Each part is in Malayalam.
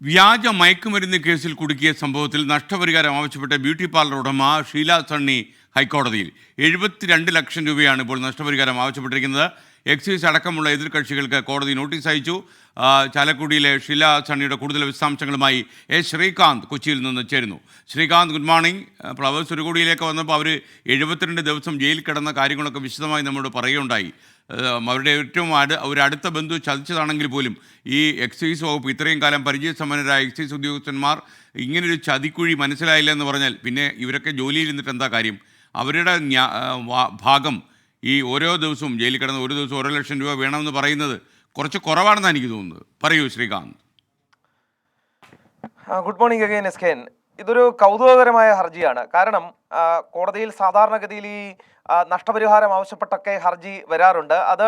വ്യാജ മയക്കുമരുന്ന് കേസിൽ കുടുക്കിയ സംഭവത്തിൽ നഷ്ടപരിഹാരം ആവശ്യപ്പെട്ട ബ്യൂട്ടി പാർലർ ഉടമ ഷീല സണ്ണി ഹൈക്കോടതിയിൽ 72 ലക്ഷം രൂപയാണ് ഇപ്പോൾ നഷ്ടപരിഹാരം ആവശ്യപ്പെട്ടിരിക്കുന്നത്. എക്സൈസ് അടക്കമുള്ള എതിർകക്ഷികൾക്ക് കോടതി നോട്ടീസ് അയച്ചു. ചാലക്കുടിയിലെ ഷീല സണ്ണിയുടെ കൂടുതൽ വിശദാംശങ്ങളുമായി ശ്രീകാന്ത് കൊച്ചിയിൽ നിന്ന് ചേരുന്നു. Srikanth, good morning. ഫ്ലവേഴ്സ് ഒരു കോടിയിലേക്ക് വന്നപ്പോൾ അവർ 72 ദിവസം ജയിലിൽ കിടന്ന കാര്യങ്ങളൊക്കെ വിശദമായി നമ്മോട് പറയുകയുണ്ടായി. അവരുടെ ഏറ്റവും അടുത്ത ബന്ധു ചതിച്ചതാണെങ്കിൽ പോലും ഈ എക്സൈസ് വകുപ്പ് ഇത്രയും കാലം പരിചയസമ്പന്നരായ എക്സൈസ് ഉദ്യോഗസ്ഥന്മാർ ഇങ്ങനൊരു ചതിക്കുഴി മനസ്സിലായില്ല എന്ന് പറഞ്ഞാൽ പിന്നെ ഇവരൊക്കെ ജോലിയിൽ നിന്നിട്ട് എന്താ കാര്യം? അവരുടെ ഭാഗം ഈ ഓരോ ദിവസവും ജയിലിൽ കിടന്ന് ഒരു ദിവസം 1 ലക്ഷം രൂപ വേണമെന്ന് പറയുന്നത് കുറച്ച് കുറവാണെന്നാണ് എനിക്ക് തോന്നുന്നത്. പറയൂ Srikanth. Good morning again S K N. ഇതൊരു കൗതുകകരമായ ഹർജിയാണ്. കാരണം കോടതിയിൽ സാധാരണഗതിയിൽ ഈ നഷ്ടപരിഹാരം ആവശ്യപ്പെട്ടൊക്കെ ഹർജി വരാറുണ്ട്. അത്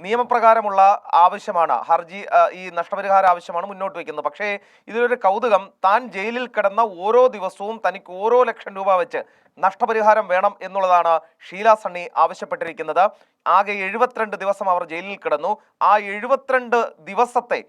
നിയമപ്രകാരമുള്ള ആവശ്യമാണ്. ഹർജി ഈ നഷ്ടപരിഹാര ആവശ്യമാണ് മുന്നോട്ട് വയ്ക്കുന്നത്. പക്ഷേ ഇതിലൊരു കൗതുകം, താൻ ജയിലിൽ കിടന്ന ഓരോ ദിവസവും തനിക്ക് ഓരോ ലക്ഷം രൂപ വെച്ച് നഷ്ടപരിഹാരം വേണം എന്നുള്ളതാണ് ഷീല സണ്ണി ആവശ്യപ്പെട്ടിരിക്കുന്നത്. ആകെ 72 ദിവസം അവർ ജയിലിൽ കിടന്നു. ആ 72 ദിവസത്തെ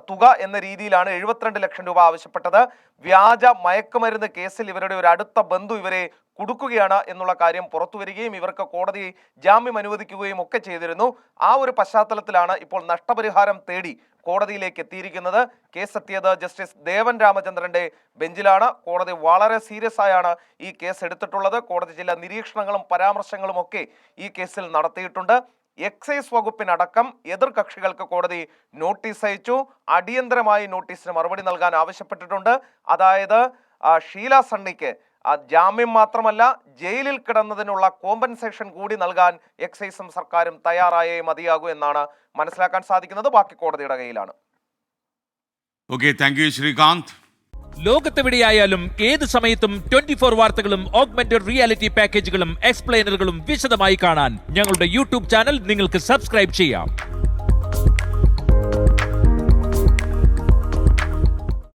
തുക എന്ന രീതിയിലാണ് 72 ലക്ഷം രൂപ ആവശ്യപ്പെട്ടത്. വ്യാജ മയക്കുമരുന്ന് കേസിൽ ഇവരുടെ ഒരു അടുത്ത ബന്ധു ഇവരെ കുടുക്കുകയാണ് എന്നുള്ള കാര്യം പുറത്തു വരികയും ഇവർക്ക് കോടതി ജാമ്യം അനുവദിക്കുകയും ഒക്കെ ചെയ്തിരുന്നു. ആ ഒരു പശ്ചാത്തലത്തിലാണ് ഇപ്പോൾ നഷ്ടപരിഹാരം തേടി കോടതിയിലേക്ക് എത്തിയിരിക്കുന്നത്. കേസ് എത്തിയത് ജസ്റ്റിസ് ദേവൻ രാമചന്ദ്രന്റെ ബെഞ്ചിലാണ്. കോടതി വളരെ സീരിയസ് ആയാണ് ഈ കേസ് എടുത്തിട്ടുള്ളത്. കോടതി ചില നിരീക്ഷണങ്ങളും പരാമർശങ്ങളും ഒക്കെ ഈ കേസിൽ നടത്തിയിട്ടുണ്ട്. എക്സൈസ് വകുപ്പിനടക്കം എതിർ കക്ഷികൾക്ക് കോടതി നോട്ടീസ് അയച്ചു. അടിയന്തരമായി നോട്ടീസിന് മറുപടി നൽകാൻ ആവശ്യപ്പെട്ടിട്ടുണ്ട്. അതായത് ഷീല സണ്ണിക്ക് ജാമ്യം മാത്രമല്ല, ജയിലിൽ കിടന്നതിനുള്ള കോമ്പൻസേഷൻ കൂടി നൽകാൻ എക്സൈസും സർക്കാരും തയ്യാറായേ മതിയാകൂ എന്നാണ് മനസ്സിലാക്കാൻ സാധിക്കുന്നത്. ബാക്കി കോടതിയുടെ കയ്യിലാണ്. Okay, thank you Srikanth. ലോകത്തെവിടെയായാലും ഏത് സമയത്തും 24 വാർത്തകളും ഓഗ്മെന്റഡ് റിയാലിറ്റി പാക്കേജുകളും എക്സ്പ്ലെയിനറുകളും വിശദമായി കാണാൻ ഞങ്ങളുടെ യൂട്യൂബ് ചാനൽ നിങ്ങൾക്ക് സബ്സ്ക്രൈബ് ചെയ്യാം.